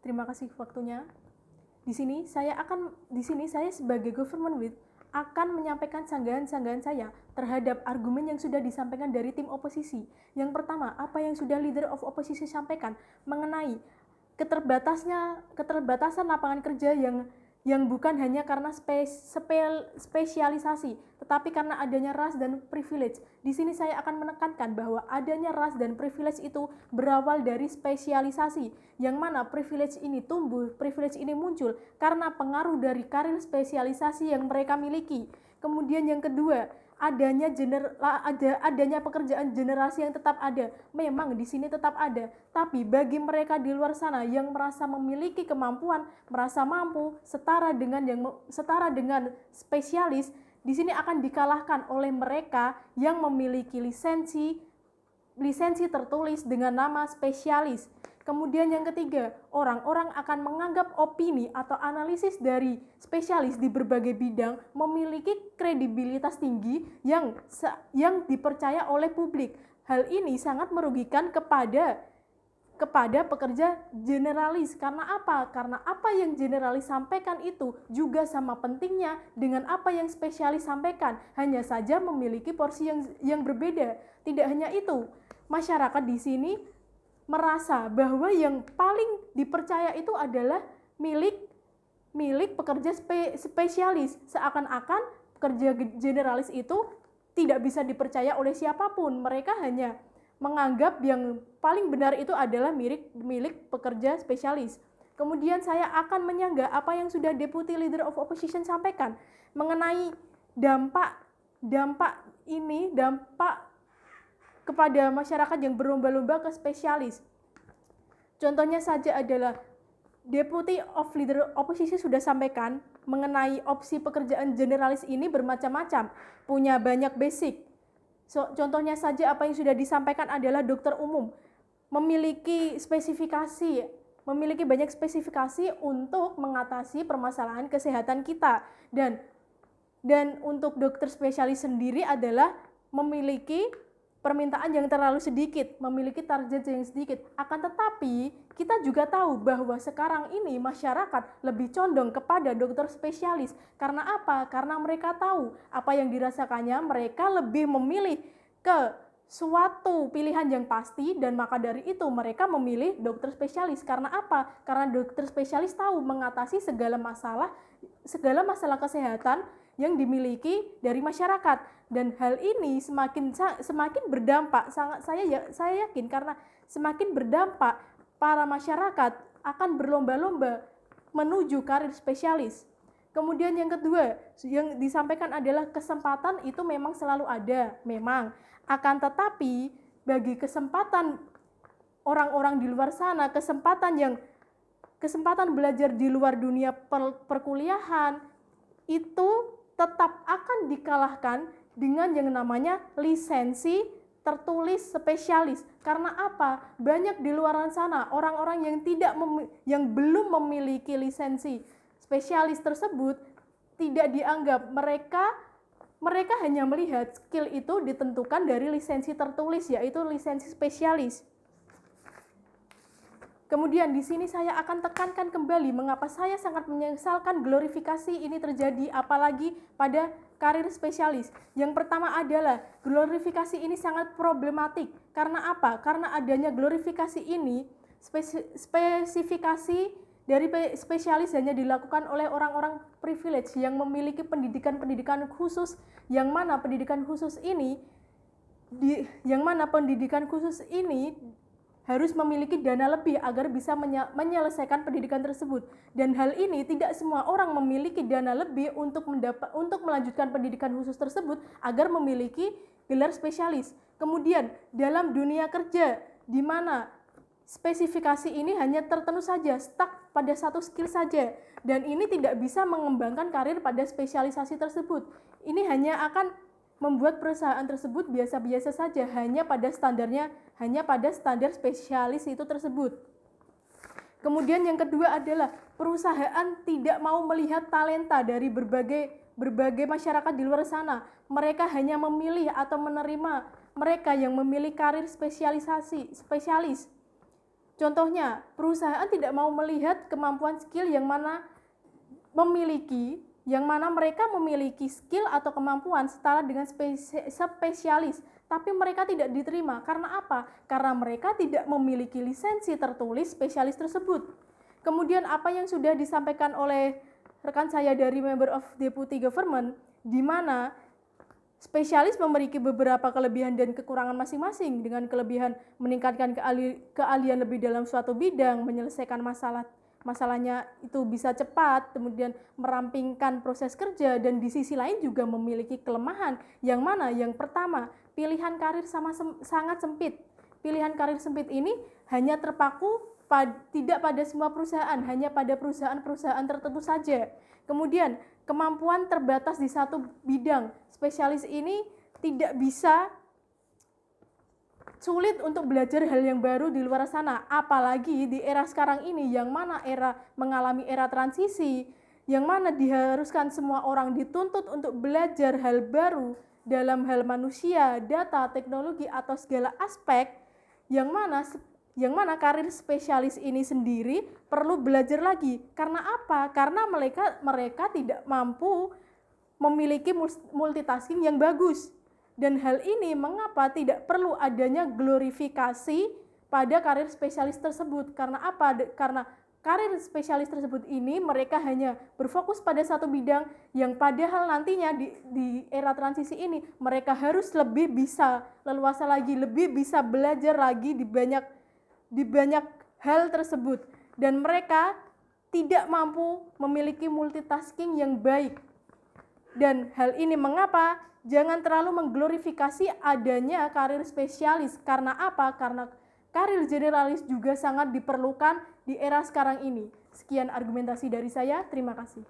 Terima kasih waktunya. Di sini saya sebagai government with akan menyampaikan sanggahan-sanggahan saya terhadap argumen yang sudah disampaikan dari tim oposisi. Yang pertama, apa yang sudah leader of opposition sampaikan mengenai keterbatasan lapangan kerja yang bukan hanya karena spesialisasi, tetapi karena adanya ras dan privilege. Di sini saya akan menekankan bahwa adanya ras dan privilege itu berawal dari spesialisasi, yang mana privilege ini muncul karena pengaruh dari karir spesialisasi yang mereka miliki. Kemudian yang kedua, adanya pekerjaan generasi yang tetap ada. Memang di sini tetap ada, tapi bagi mereka di luar sana yang merasa memiliki kemampuan, merasa mampu setara dengan spesialis, di sini akan dikalahkan oleh mereka yang memiliki lisensi tertulis dengan nama spesialis. Kemudian yang ketiga, orang-orang akan menganggap opini atau analisis dari spesialis di berbagai bidang memiliki kredibilitas tinggi yang dipercaya oleh publik. Hal ini sangat merugikan kepada pekerja generalis. Karena apa? Karena apa yang generalis sampaikan itu juga sama pentingnya dengan apa yang spesialis sampaikan, hanya saja memiliki porsi yang berbeda. Tidak hanya itu, masyarakat di sini merasa bahwa yang paling dipercaya itu adalah milik pekerja spesialis, seakan-akan pekerja generalis itu tidak bisa dipercaya oleh siapapun. Mereka hanya menganggap yang paling benar itu adalah milik pekerja spesialis. Kemudian saya akan menyanggah apa yang sudah Deputy Leader of Opposition sampaikan mengenai dampak kepada masyarakat yang berlomba-lomba ke spesialis. Contohnya saja adalah Deputy of Leader Opposition sudah sampaikan mengenai opsi pekerjaan generalis ini bermacam-macam, punya banyak basic. Contohnya saja apa yang sudah disampaikan adalah dokter umum memiliki banyak spesifikasi untuk mengatasi permasalahan kesehatan kita, dan untuk dokter spesialis sendiri adalah memiliki permintaan yang terlalu sedikit, memiliki target yang sedikit. Akan tetapi, kita juga tahu bahwa sekarang ini masyarakat lebih condong kepada dokter spesialis. Karena apa? Karena mereka tahu apa yang dirasakannya, mereka lebih memilih ke suatu pilihan yang pasti, dan maka dari itu mereka memilih dokter spesialis. Karena apa? Karena dokter spesialis tahu mengatasi segala masalah kesehatan yang dimiliki dari masyarakat, dan hal ini semakin berdampak. Saya yakin karena semakin berdampak, para masyarakat akan berlomba-lomba menuju karir spesialis. Kemudian yang kedua yang disampaikan adalah kesempatan itu memang selalu ada, memang. Akan tetapi bagi kesempatan orang-orang di luar sana, kesempatan belajar di luar dunia perkuliahan itu tetap akan dikalahkan dengan yang namanya lisensi tertulis spesialis. Karena apa? Banyak di luar sana orang-orang yang belum memiliki lisensi spesialis tersebut tidak dianggap. Mereka hanya melihat skill itu ditentukan dari lisensi tertulis, yaitu lisensi spesialis. Kemudian di sini saya akan tekankan kembali mengapa saya sangat menyesalkan glorifikasi ini terjadi, apalagi pada karir spesialis. Yang pertama adalah glorifikasi ini sangat problematik. Karena apa? Karena adanya glorifikasi ini, spesifikasi dari spesialis hanya dilakukan oleh orang-orang privilege yang memiliki pendidikan khusus, yang mana pendidikan khusus ini harus memiliki dana lebih agar bisa menyelesaikan pendidikan tersebut. Dan hal ini tidak semua orang memiliki dana lebih untuk melanjutkan pendidikan khusus tersebut agar memiliki gelar spesialis. Kemudian dalam dunia kerja, di mana spesifikasi ini hanya tertentu saja, stuck pada satu skill saja, dan ini tidak bisa mengembangkan karir pada spesialisasi tersebut. Ini hanya akan membuat perusahaan tersebut biasa-biasa saja, hanya pada standar spesialis itu tersebut. Kemudian yang kedua adalah perusahaan tidak mau melihat talenta dari berbagai masyarakat di luar sana. Mereka hanya memilih atau menerima mereka yang memilih karir spesialis. Contohnya, perusahaan tidak mau melihat kemampuan skill yang mana mereka memiliki skill atau kemampuan setara dengan spesialis, tapi mereka tidak diterima. Karena apa? Karena mereka tidak memiliki lisensi tertulis spesialis tersebut. Kemudian apa yang sudah disampaikan oleh rekan saya dari Member of Deputy Government, di mana spesialis memiliki beberapa kelebihan dan kekurangan masing-masing, dengan kelebihan meningkatkan keahlian lebih dalam suatu bidang, menyelesaikan masalahnya itu bisa cepat, kemudian merampingkan proses kerja, dan di sisi lain juga memiliki kelemahan, yang mana yang pertama, pilihan karir sangat sempit. Pilihan karir sempit ini hanya terpaku tidak pada semua perusahaan, hanya pada perusahaan-perusahaan tertentu saja. Kemudian kemampuan terbatas di satu bidang, spesialis ini tidak bisa, sulit untuk belajar hal yang baru di luar sana, apalagi di era sekarang ini yang mana mengalami era transisi, yang mana diharuskan semua orang dituntut untuk belajar hal baru dalam hal manusia, data, teknologi, atau segala aspek, yang mana karir spesialis ini sendiri perlu belajar lagi. Karena apa? Karena mereka tidak mampu memiliki multitasking yang bagus. Dan hal ini mengapa tidak perlu adanya glorifikasi pada karir spesialis tersebut. Karena apa? Karena karir spesialis tersebut ini mereka hanya berfokus pada satu bidang, yang padahal nantinya di era transisi ini mereka harus lebih bisa leluasa lagi, lebih bisa belajar lagi di banyak hal tersebut. Dan mereka tidak mampu memiliki multitasking yang baik. Dan hal ini mengapa jangan terlalu mengglorifikasi adanya karir spesialis. Karena apa? Karena karir generalis juga sangat diperlukan di era sekarang ini. Sekian argumentasi dari saya, terima kasih.